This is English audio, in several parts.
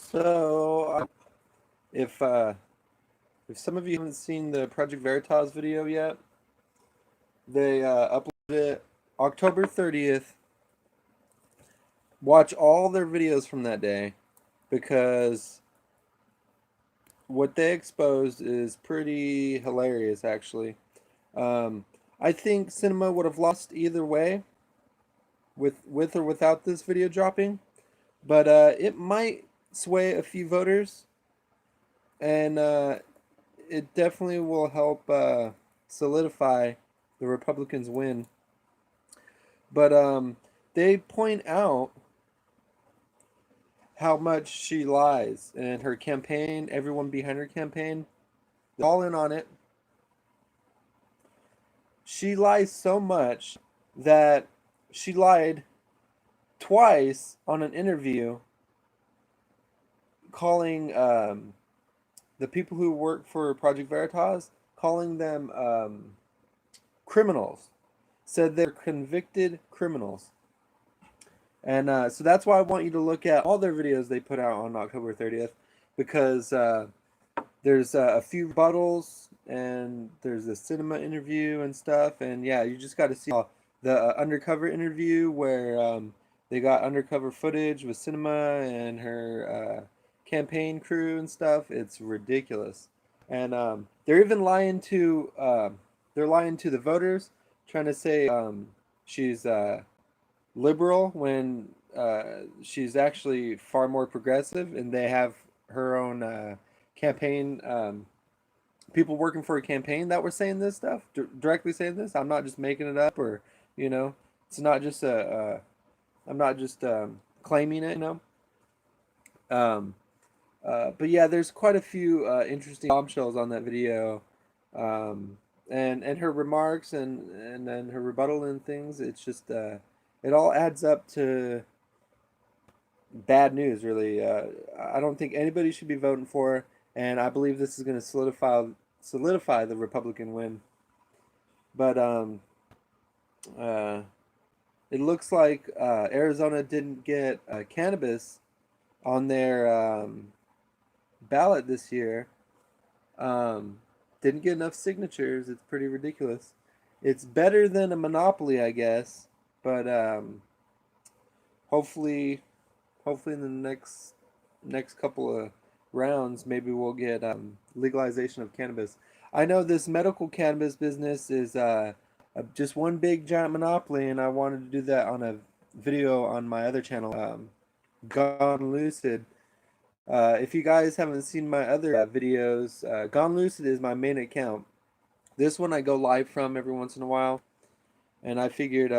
So, if uh, if some of you haven't seen the Project Veritas video yet, they uploaded it October 30th. Watch all their videos from that day because what they exposed is pretty hilarious, actually. Um, I think cinema would have lost either way, with or without this video dropping, but it might sway a few voters, and it definitely will help solidify the Republicans' win. But they point out how much she lies, and her campaign, everyone behind her campaign, they're all in on it. She lies so much that she lied twice on an interview, calling the people who work for Project Veritas, calling them criminals. Said they're convicted criminals. And so that's why I want you to look at all their videos they put out on October 30th, because there's a few rebuttals and there's a cinema interview and stuff. And yeah, you just got to see the undercover interview where they got undercover footage with cinema and her campaign crew and stuff. It's ridiculous. And they're even lying to the voters, trying to say she's liberal when she's actually far more progressive, and they have her own campaign people working for a campaign that were saying this stuff, directly saying this. I'm not just making it up, or it's not just I'm not just claiming it. Um, but yeah, there's quite a few interesting bombshells on that video, and her remarks and then her rebuttal and things. It's just it all adds up to bad news, really. I don't think anybody should be voting for her, and I believe this is going to solidify the Republican win. But uh, it looks like Arizona didn't get cannabis on their ballot this year. Um, didn't get enough signatures. It's pretty ridiculous. It's better than a monopoly, I guess, but hopefully, hopefully in the next couple of rounds, maybe we'll get legalization of cannabis. I know this medical cannabis business is just one big giant monopoly, and I wanted to do that on a video on my other channel, Gone Lucid. If you guys haven't seen my other videos, Gone Lucid is my main account. This one I go live from every once in a while, and I figured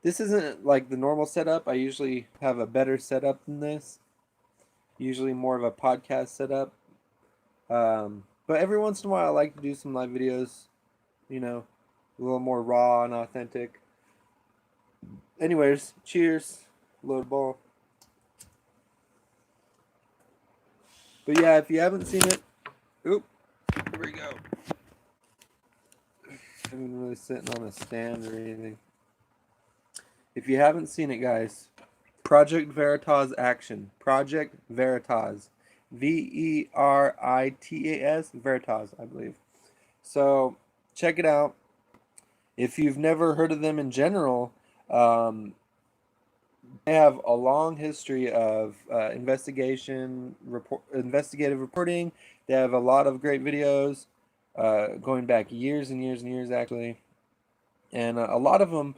this isn't like the normal setup. I usually have a better setup than this, usually more of a podcast setup. But every once in a while, I like to do some live videos, a little more raw and authentic. Anyways, cheers, load ball. But yeah, if you haven't seen it, here we go. I haven't really sitting on a stand or anything. If you haven't seen it, guys, Project Veritas Action. Project Veritas. Veritas. Veritas, I believe. So check it out. If you've never heard of them in general, they have a long history of investigative reporting. They have a lot of great videos going back years and years and years, actually. And a lot of them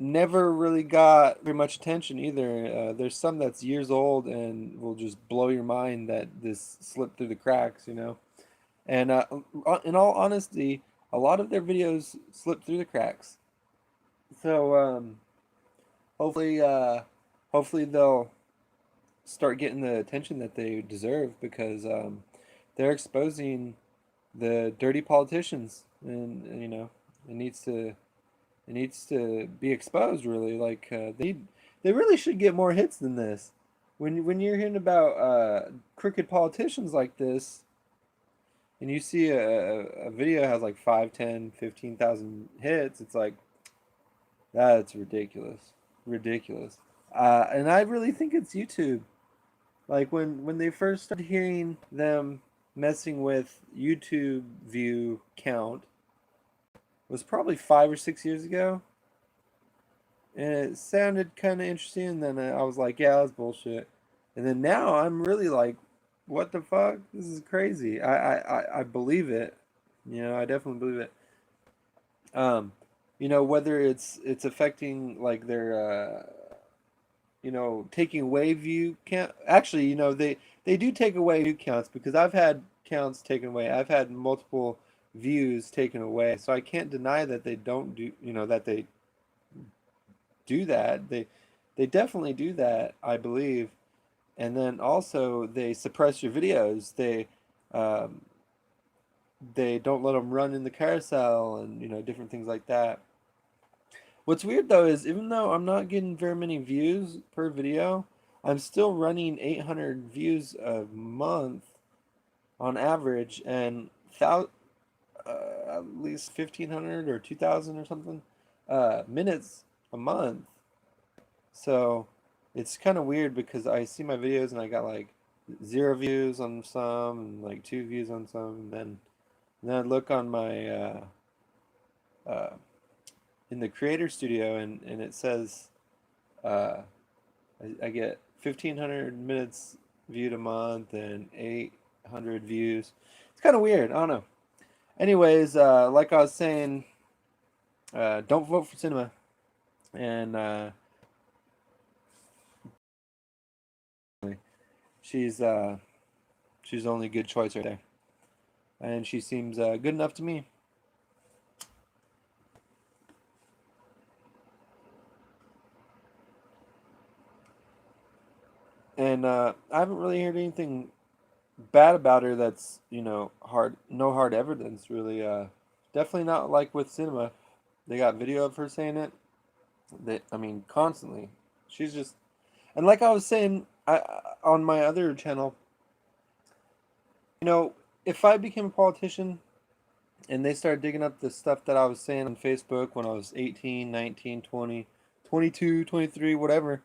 never really got very much attention either. There's some that's years old and will just blow your mind that this slipped through the cracks. And in all honesty, a lot of their videos slip through the cracks. So hopefully, hopefully they'll start getting the attention that they deserve, because they're exposing the dirty politicians, and it needs to be exposed, really. Like they really should get more hits than this. When you're hearing about crooked politicians like this, and you see a video has like 5, 10, 15,000 hits, it's like, that's ridiculous. Ridiculous. And I really think it's YouTube. Like when they first started hearing them messing with YouTube view count was probably 5 or 6 years ago, and it sounded kind of interesting. And then I was like, yeah, that's bullshit. And then now I'm really like, what the fuck? This is crazy. I believe it. You know, I definitely believe it. Um, you know, whether it's affecting like their you know, taking away view count. Actually, you know, they do take away view counts because I've had counts taken away. I've had multiple views taken away. So I can't deny that they don't do, you know, that they do that. They definitely do that, I believe. And then also they suppress your videos. Um, they don't let them run in the carousel and you know different things like that. What's weird though is even though I'm not getting very many views per video, I'm still running 800 views a month on average, and at least 1,500 or 2,000 or something minutes a month. So it's kind of weird because I see my videos and I got like 0 views on some and like 2 views on some, and then I look on my uh, in the creator studio and it says uh, I get 1,500 minutes viewed a month and 800 views. It's kind of weird. I don't know. Anyways, like I was saying, don't vote for cinema, and she's she's the only good choice right there, and she seems good enough to me. And I haven't really heard anything bad about her that's you know hard, no hard evidence really. Definitely not like with cinema. They got video of her saying it. They, I mean, constantly. She's just, and like I was saying, on my other channel, you know, if I became a politician and they started digging up the stuff that I was saying on Facebook when I was 18, 19, 20, 22, 23, whatever,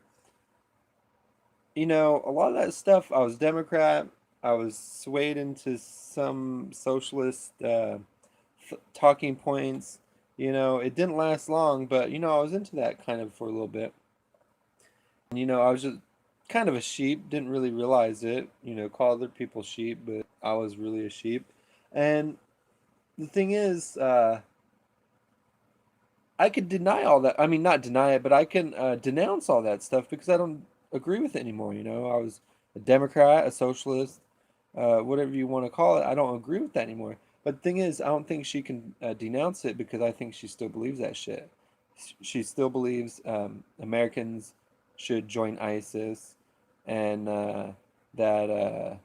you know, a lot of that stuff, I was Democrat. I was swayed into some socialist talking points. You know, it didn't last long, but you know, I was into that kind of for a little bit. And you know, I was just kind of a sheep, didn't really realize it. You know, call other people sheep, but I was really a sheep. And the thing is, I could deny all that. I mean, not deny it, but I can denounce all that stuff because I don't agree with it anymore. You know, I was a Democrat, a socialist, whatever you want to call it. I don't agree with that anymore. But the thing is, I don't think she can denounce it because I think she still believes that shit. She still believes Americans should join ISIS, and that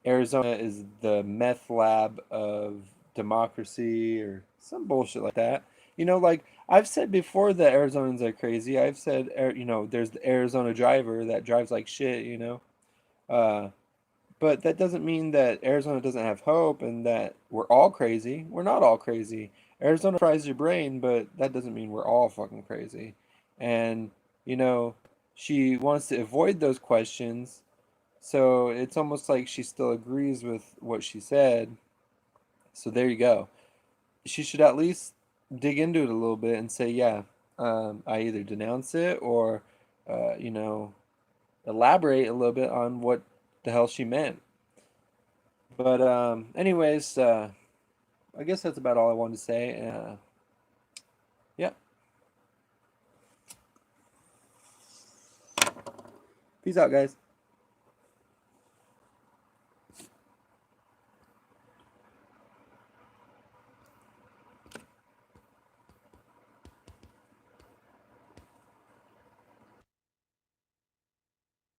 Arizona is the meth lab of democracy or some bullshit like that. You know, like I've said before that Arizonans are crazy. I've said, you know, there's the Arizona driver that drives like shit, you know. Uh, but that doesn't mean that Arizona doesn't have hope and that we're all crazy. We're not all crazy. Arizona fries your brain, but that doesn't mean we're all fucking crazy. And, you know, she wants to avoid those questions. So it's almost like she still agrees with what she said. So there you go. She should at least dig into it a little bit and say, yeah, I either denounce it or, you know, elaborate a little bit on what the hell she meant. But anyways, I guess that's about all I wanted to say. Yeah, peace out, guys.